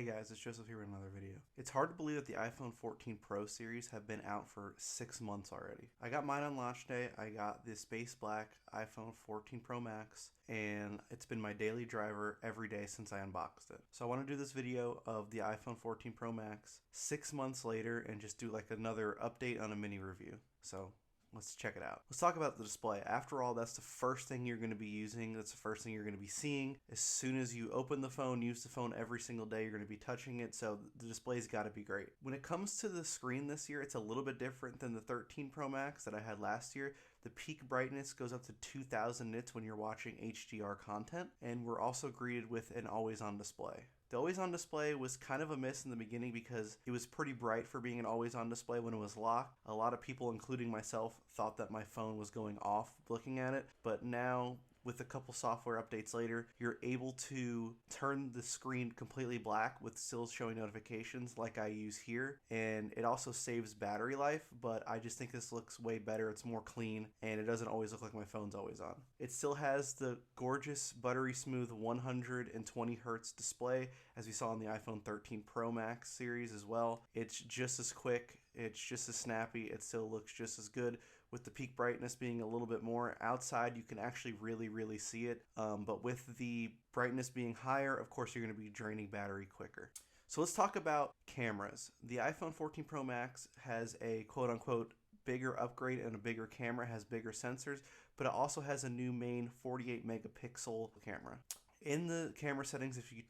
Hey guys, it's Joseph here with another video. It's hard to believe that the iPhone 14 Pro series have been out for 6 months already. I got mine on launch day. I got the space black iPhone 14 Pro Max, and it's been my daily driver every day since I unboxed it. So I want to do this video of the iPhone 14 Pro Max 6 months later and just do like another update on a mini review. So let's check it out. Let's talk about the display. After all, that's the first thing you're going to be using. That's the first thing you're going to be seeing. As soon as you open the phone, use the phone every single day, you're going to be touching it. So the display's got to be great. When it comes to the screen this year, it's a little bit different than the 13 Pro Max that I had last year. The peak brightness goes up to 2000 nits when you're watching HDR content. And we're also greeted with an always-on display. The always-on display was kind of a miss in the beginning because it was pretty bright for being an always-on display when it was locked. A lot of people, including myself, thought that my phone was going off looking at it, but now with a couple software updates later, you're able to turn the screen completely black with still showing notifications like I use here. And it also saves battery life, but I just think this looks way better. It's more clean, and it doesn't always look like my phone's always on. It still has the gorgeous, buttery smooth 120 hertz display, as we saw in the iPhone 13 Pro Max series as well. It's just as quick. It's just as snappy. It still looks just as good, with the peak brightness being a little bit more. Outside, you can actually really see it. But with the brightness being higher, of course, you're going to be draining battery quicker. So let's talk about cameras. The iPhone 14 Pro Max has a quote-unquote bigger upgrade and a bigger camera, has bigger sensors, but it also has a new main 48 megapixel camera. In the camera settings, if you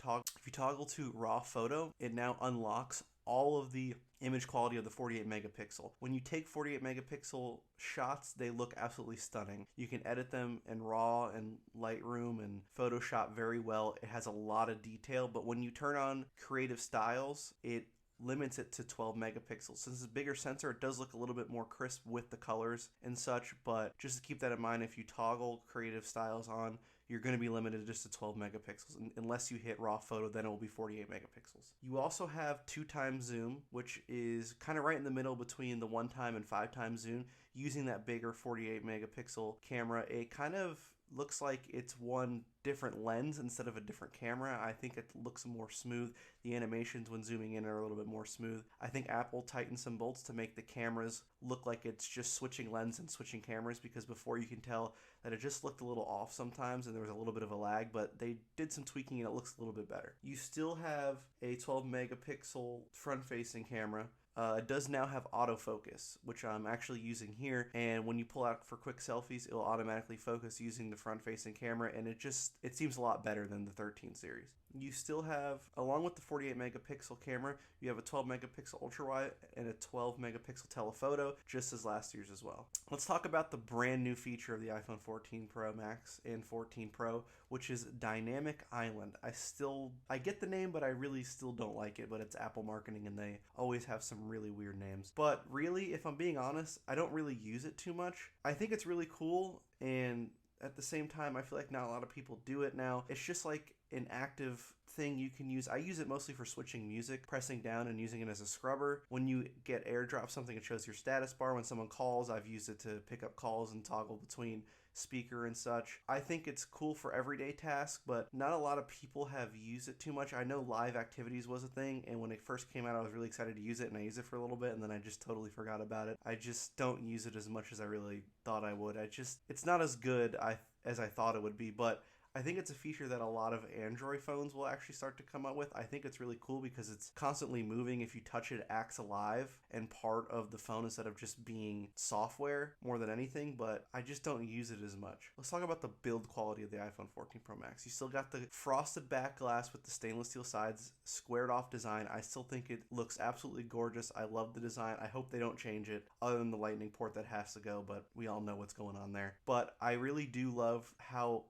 toggle to raw photo, it now unlocks all of the image quality of the 48 megapixel. When you take 48 megapixel shots, they look absolutely stunning. You can edit them in RAW and Lightroom and Photoshop very well. It has a lot of detail, but when you turn on creative styles, it limits it to 12 megapixels. Since it's a bigger sensor, it does look a little bit more crisp with the colors and such, but just to keep that in mind, if you toggle creative styles on, you're going to be limited just to 12 megapixels. Unless you hit raw photo, then it will be 48 megapixels. You also have 2x zoom, which is kind of right in the middle between the 1x and 5x zoom. Using that bigger 48 megapixel camera, it kind of looks like it's one different lens instead of a different camera. I think it looks more smooth. The animations when zooming in are a little bit more smooth. I think Apple tightened some bolts to make the cameras look like it's just switching lens and switching cameras, because before you can tell that it just looked a little off sometimes and there was a little bit of a lag, but they did some tweaking and it looks a little bit better. You still have a 12 megapixel front-facing camera. It does now have autofocus, which I'm actually using here, and when you pull out for quick selfies, it will automatically focus using the front-facing camera, and it seems a lot better than the 13 series. You still have, along with the 48 megapixel camera, you have a 12 megapixel ultra wide and a 12 megapixel telephoto, just as last year's as well. Let's talk about the brand new feature of the iPhone 14 Pro Max and 14 Pro, which is Dynamic Island. I get the name, but I really still don't like it, but it's Apple marketing and they always have some really weird names. But really, if I'm being honest, I don't really use it too much. I think it's really cool, and at the same time, I feel like not a lot of people do it now. It's just like an active thing you can use. I use it mostly for switching music, pressing down and using it as a scrubber. When you get AirDrop something, it shows your status bar. When someone calls, I've used it to pick up calls and toggle between speaker and such. I think it's cool for everyday tasks, but not a lot of people have used it too much. I know live activities was a thing, and when it first came out, I was really excited to use it, and I used it for a little bit, and then I just totally forgot about it. I just don't use it as much as I really thought I would. It's not as good as I thought it would be, but I think it's a feature that a lot of Android phones will actually start to come up with. I think it's really cool because it's constantly moving. If you touch it, it acts alive and part of the phone instead of just being software more than anything, but I just don't use it as much. Let's talk about the build quality of the iPhone 14 Pro Max. You still got the frosted back glass with the stainless steel sides, squared off design. I still think it looks absolutely gorgeous. I love the design. I hope they don't change it other than the lightning port that has to go, but we all know what's going on there. But I really do love how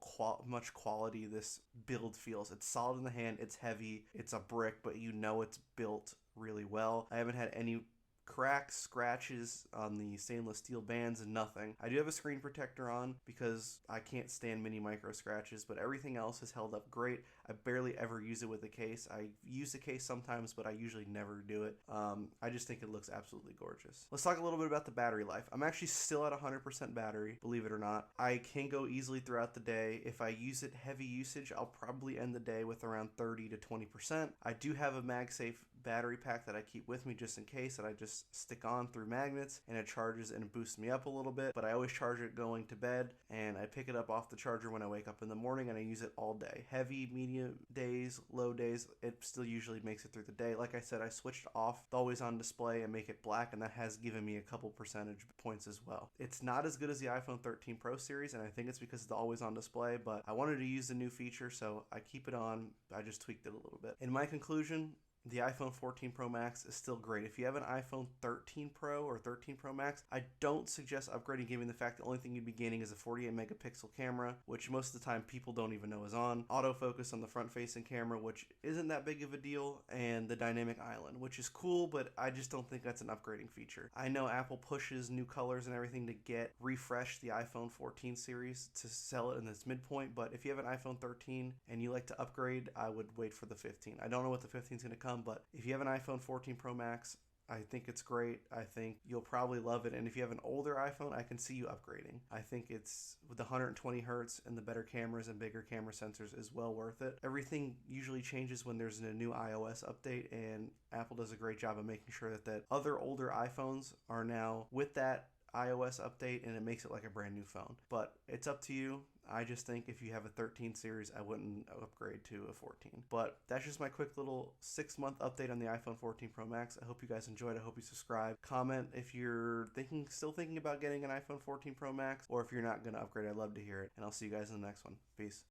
much quality this build feels. It's solid in the hand, it's heavy, it's a brick, but you know it's built really well. I haven't had any cracks, scratches on the stainless steel bands, and nothing. I do have a screen protector on because I can't stand mini micro scratches, but everything else has held up great. I barely ever use it with a case. I use the case sometimes, but I usually never do it. I just think it looks absolutely gorgeous. Let's talk a little bit about the battery life. I'm actually still at 100% battery, believe it or not. I can go easily throughout the day. If I use it heavy usage, I'll probably end the day with around 30 to 20%. I do have a MagSafe battery pack that I keep with me just in case, that I just stick on through magnets, and it charges and boosts me up a little bit, but I always charge it going to bed, and I pick it up off the charger when I wake up in the morning, and I use it all day. Heavy, medium days, low days, it still usually makes it through the day. Like I said, I switched off the always on display and make it black, and that has given me a couple percentage points as well. It's not as good as the iPhone 13 Pro series, and I think it's because of the always on display, but I wanted to use the new feature, so I keep it on. I just tweaked it a little bit. In my conclusion, the iPhone 14 Pro Max is still great. If you have an iPhone 13 Pro or 13 Pro Max, I don't suggest upgrading, given the fact the only thing you'd be gaining is a 48 megapixel camera, which most of the time people don't even know is on, autofocus on the front facing camera, which isn't that big of a deal, and the dynamic island, which is cool, but I just don't think that's an upgrading feature. I know Apple pushes new colors and everything to refresh the iPhone 14 series to sell it in this midpoint, but if you have an iPhone 13 and you like to upgrade, I would wait for the 15. I don't know what the 15 is going to come, but if you have an iPhone 14 Pro Max, I think it's great. I think you'll probably love it. And if you have an older iPhone, I can see you upgrading. I think it's, with the 120 hertz and the better cameras and bigger camera sensors, is well worth it. Everything usually changes when there's a new iOS update, and Apple does a great job of making sure that other older iPhones are now with that iOS update, and it makes it like a brand new phone. But it's up to you. I just think if you have a 13 series, I wouldn't upgrade to a 14. But that's just my quick little 6-month update on the iPhone 14 Pro Max. I hope you guys enjoyed. I hope you subscribe. Comment if you're still thinking about getting an iPhone 14 Pro Max, or if you're not going to upgrade. I'd love to hear it. And I'll see you guys in the next one. Peace.